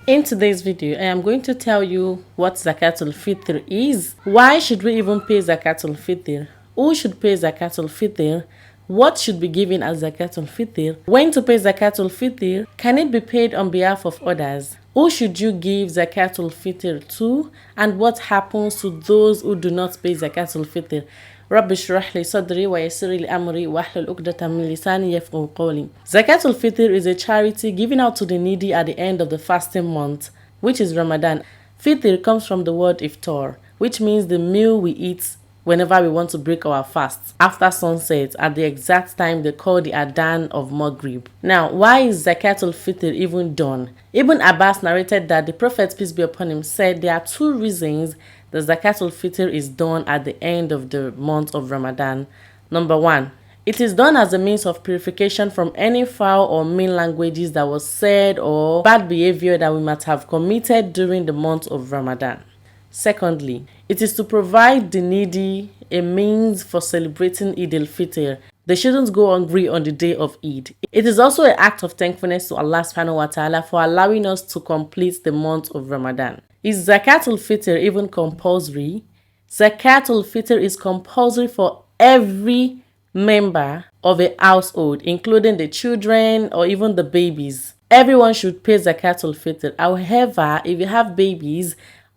In today's video, I am going to tell you what Zakatul Fitr is. Why should we even pay Zakatul Fitr? Who should pay Zakatul Fitr? What should be given as Zakatul Fitr? When to pay Zakatul Fitr? Can it be paid on behalf of others? Who should you give Zakatul Fitr to? And what happens to those who do not pay Zakatul Fitr? رب اشرح لي صدري ويسر لي أمري واحلل عقدة من لساني يفقهوا قولي. Zakatul Fitr is a charity given out to the needy at the end of the fasting month, which is Ramadan. Fitr comes from the word iftar, which means the meal we eat whenever we want to break our fast after sunset at the exact time they call the Adhan of Maghrib. Now, why is Zakatul Fitr even done? Ibn Abbas narrated that the Prophet, peace be upon him, said there are two reasons the Zakatul Fitr is done at the end of the month of Ramadan. Number one, it is done as a means of purification from any foul or mean languages that was said or bad behavior that we might have committed during the month of Ramadan. Secondly, it is to provide the needy a means for celebrating Eid al-Fitr. They shouldn't go hungry on the day of Eid. It is also an act of thankfulness to Allah subhanahu wa ta'ala for allowing us to complete the month of Ramadan. Is Zakatul Fitr even compulsory? Zakatul Fitr is compulsory for every member of a household, including the children or even the babies. Everyone should pay Zakatul Fitr. However, if you have babies,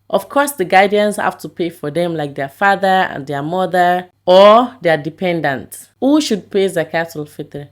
of course, the guardians have to pay for them, like their father and their mother or their dependents. Who should pay Zakatul Fitr?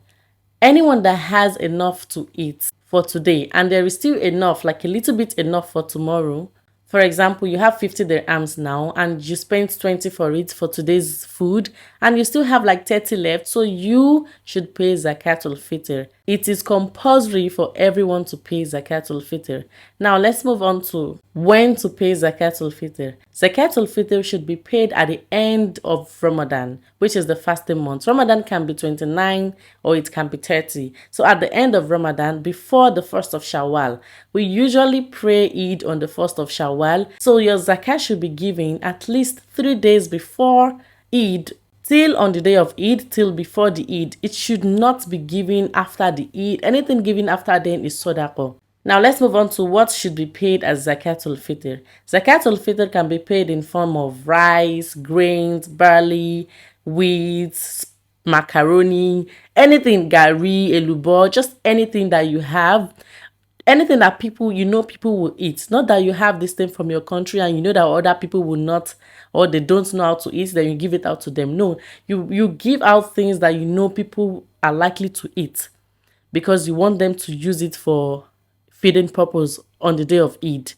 Anyone that has enough to eat for today and there is still enough, like a little bit enough for tomorrow. For example, you have 50 dirhams now and you spent 20 for it for today's food and you still have like 30 left, so you should pay Zakatul Fitr. It is compulsory for everyone to pay Zakatul Fitr. Now let's move on to when to pay Zakatul Fitr. Zakatul Fitr should be paid at the end of Ramadan, which is the fasting month. Ramadan can be 29 or it can be 30. So at the end of Ramadan, before the 1st of Shawwal, we usually pray Eid on the 1st of Shawwal. So your zakat should be given at least 3 days before Eid, till on the day of Eid, till before the Eid. It should not be given after the Eid. Anything given after then is sadaqah. Now let's move on to what should be paid as Zakatul Fitr. Zakatul Fitr can be paid in form of rice, grains, barley, wheat, macaroni, anything, gari, elubo, just anything that you have. Anything that people will eat. Not that you have this thing from your country and you know that other people will not, or they don't know how to eat, then you give it out to them. No, you give out things that you know people are likely to eat because you want them to use it for feeding purpose on the day of Eid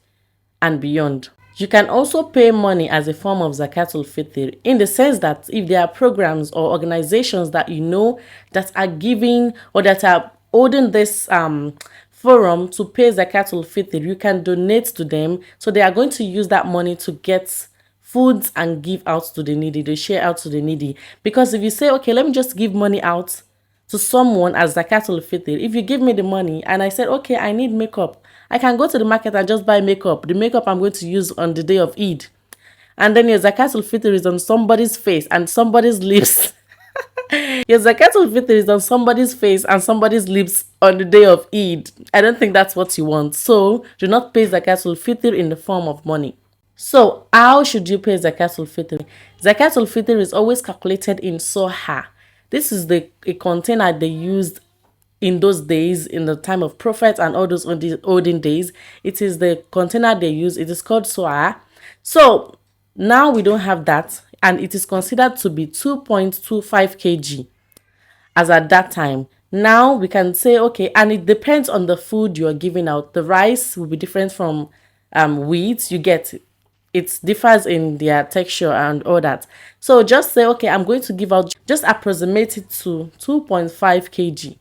and beyond. You can also pay money as a form of Zakatul Fitr in the sense that if there are programs or organizations that you know that are giving or that are holding this forum to pay Zakatul Fitr, you can donate to them. So they are going to use that money to get foods and give out to the needy. They share out to the needy. Because if you say, okay, let me just give money out to someone as Zakatul Fitr, if you give me the money and I said, okay, I need makeup, I can go to the market and just buy makeup. The makeup I'm going to use on the day of Eid. And then your Zakatul Fitr is on somebody's face and somebody's lips. Your Zakatul Fitr is on somebody's face and somebody's lips on the day of Eid. I don't think that's what you want. So do not pay Zakatul Fitr in the form of money. So how should you pay Zakatul Fitr? Zakatul Fitr is always calculated in soha. This is a container they used in those days, in the time of prophets and all those olden days. It is the container they use. It is called soha. So now we don't have that. And it is considered to be 2.25 kg as at that time. Now we can say, okay, and it depends on the food you are giving out. The rice will be different from wheat. You get it. It differs in their texture and all that. So just say, okay, I'm going to give out, just approximate it to 2.5 kg.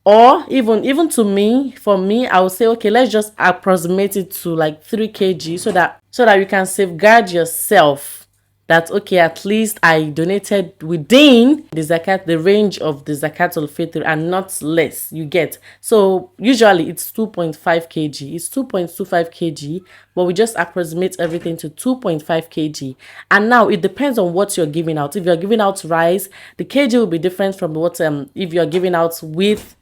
Or even to me, for me, I would say, okay, let's just approximate it to like 3 kg so that you can safeguard yourself. That, okay, at least I donated within the zakat, the range of the Zakatul Fitr and not less, you get. So usually it's 2.5 kg. It's 2.25 kg, but we just approximate everything to 2.5 kg. And now it depends on what you're giving out. If you're giving out rice, the kg will be different from what if you're giving out with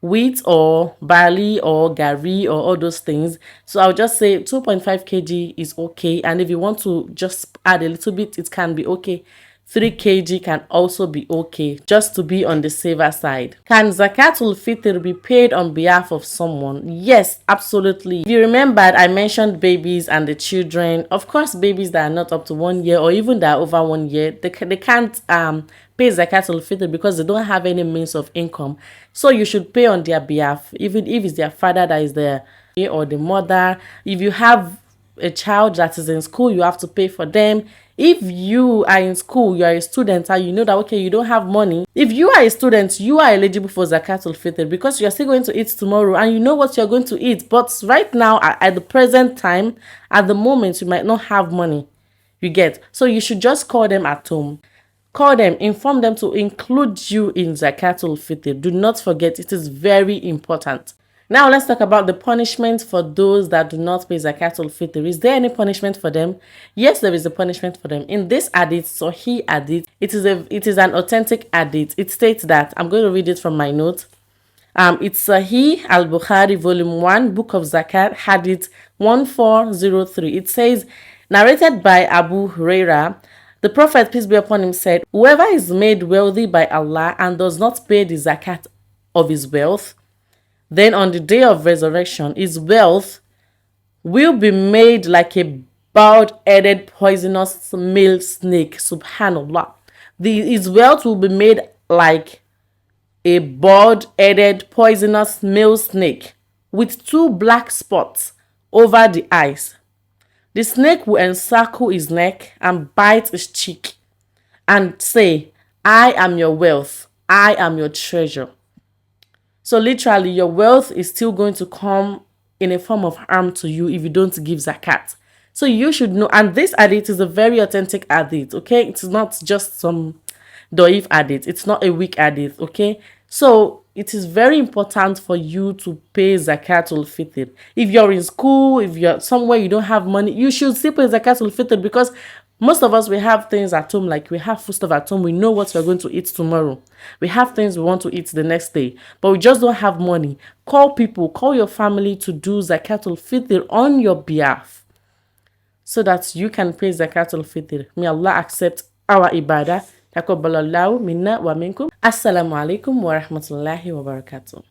wheat or barley or gari or all those things. So I'll just say 2.5 kg is okay, and if you want to just add a little bit, it can be okay. 3 kg can also be okay, just to be on the safer side. Can Zakatul Fitr be paid on behalf of someone? Yes, absolutely. If you remembered, I mentioned babies and the children. Of course, babies that are not up to 1 year or even that are over 1 year, they can't pay Zakatul Fitr because they don't have any means of income. So you should pay on their behalf, even if it's their father that is there or the mother. If you have a child that is in school, you have to pay for them. If you are in school, you are a student, and you know that okay, you don't have money. If you are a student, you are eligible for Zakatul Fitr because you are still going to eat tomorrow, and you know what you're going to eat. But right now, at the present time, at the moment, you might not have money. You get, so you should just call them at home. Call them, inform them to include you in Zakatul Fitr. Do not forget, it is very important. Now let's talk about the punishment for those that do not pay Zakatul Fitr. Is there any punishment for them? Yes, there is a punishment for them. In this hadith, Sahih hadith, it is an authentic hadith. It states that, I'm going to read it from my notes. It's Sahih Al-Bukhari, Volume 1, Book of Zakat, Hadith 1403. It says, narrated by Abu Huraira, the Prophet, peace be upon him, said, whoever is made wealthy by Allah and does not pay the zakat of his wealth, then on the day of resurrection, his wealth will be made like a bald-headed poisonous male snake. Subhanallah. His wealth will be made like a bald-headed poisonous male snake with 2 black spots over the eyes. The snake will encircle his neck and bite his cheek and say, I am your wealth, I am your treasure. So literally, your wealth is still going to come in a form of harm to you if you don't give zakat. So you should know, and this hadith is a very authentic hadith, okay? It's not just some doif hadith. It's not a weak hadith, okay? So it is very important for you to pay Zakatul Fitr. If you're in school, if you're somewhere you don't have money, you should still pay Zakatul Fitr because most of us, we have things at home, like we have food stuff at home. We know what we're going to eat tomorrow. We have things we want to eat the next day, but we just don't have money. Call people, call your family to do Zakatul Fitr on your behalf so that you can pay Zakatul Fitr. May Allah accept our ibadah. Taqabbalallahu minna wa minkum. Assalamu alaikum wa rahmatullahi wa barakatuh.